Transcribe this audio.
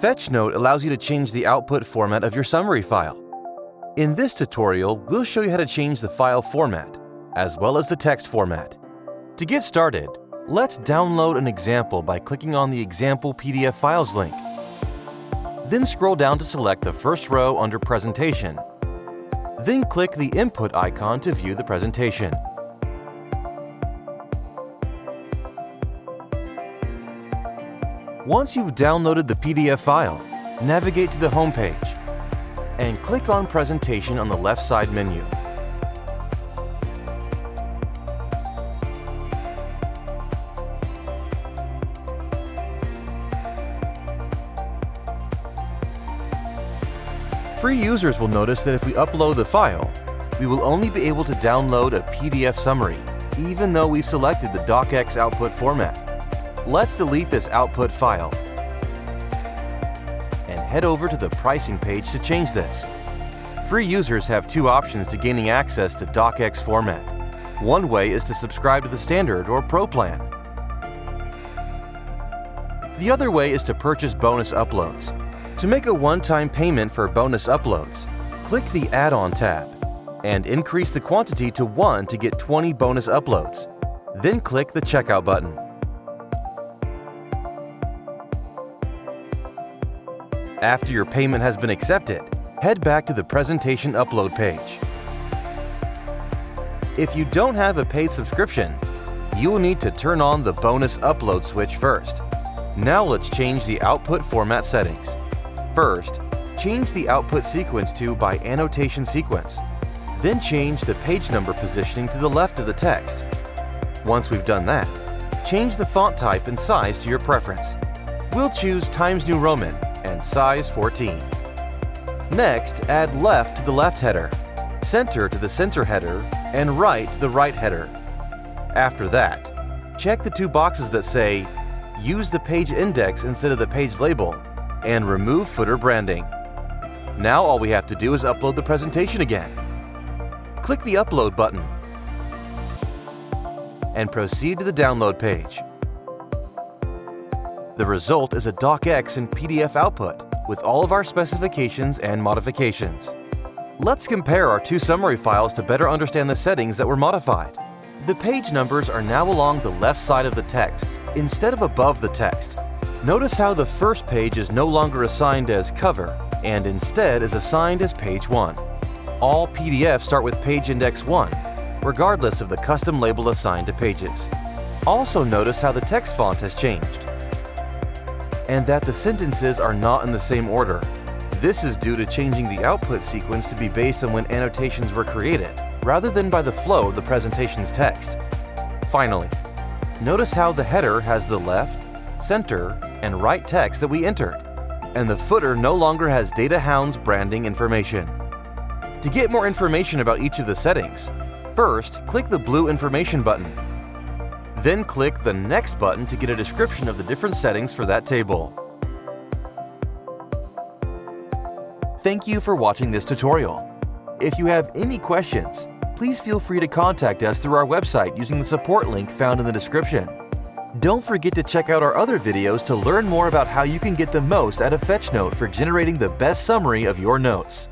FetchNote allows you to change the output format of your summary file. In this tutorial, we'll show you how to change the file format, as well as the text format. To get started, let's download an example by clicking on the Example PDF Files link. Then scroll down to select the first row under Presentation. Then click the Input icon to view the presentation. Once you've downloaded the PDF file, navigate to the home page and click on Presentation on the left side menu. Free users will notice that if we upload the file, we will only be able to download a PDF summary, even though we selected the docx output format. Let's delete this output file and head over to the pricing page to change this. Free users have two options to gaining access to docx format. One way is to subscribe to the Standard or Pro plan. The other way is to purchase bonus uploads. To make a one-time payment for bonus uploads, click the Add-on tab and increase the quantity to 1 to get 20 bonus uploads. Then click the Checkout button. After your payment has been accepted, head back to the Presentation Upload page. If you don't have a paid subscription, you will need to turn on the Bonus Upload switch first. Now let's change the output format settings. First, change the output sequence to by annotation sequence. Then change the page number positioning to the left of the text. Once we've done that, change the font type and size to your preference. We'll choose Times New Roman and size 14. Next, add left to the left header, center to the center header, and right to the right header. After that, check the two boxes that say Use the page index instead of the page label and remove footer branding. Now all we have to do is upload the presentation again. Click the Upload button and proceed to the download page. The result is a docx and PDF output with all of our specifications and modifications. Let's compare our two summary files to better understand the settings that were modified. The page numbers are now along the left side of the text instead of above the text. Notice how the first page is no longer assigned as cover and instead is assigned as page 1. All PDFs start with page index 1, regardless of the custom label assigned to pages. Also notice how the text font has changed and that the sentences are not in the same order. This is due to changing the output sequence to be based on when annotations were created, rather than by the flow of the presentation's text. Finally, notice how the header has the left, center, and right text that we entered, and the footer no longer has Data Hounds branding information. To get more information about each of the settings, first click the blue Information button. Then click the Next button to get a description of the different settings for that table. Thank you for watching this tutorial. If you have any questions, please feel free to contact us through our website using the support link found in the description. Don't forget to check out our other videos to learn more about how you can get the most out of FetchNote for generating the best summary of your notes.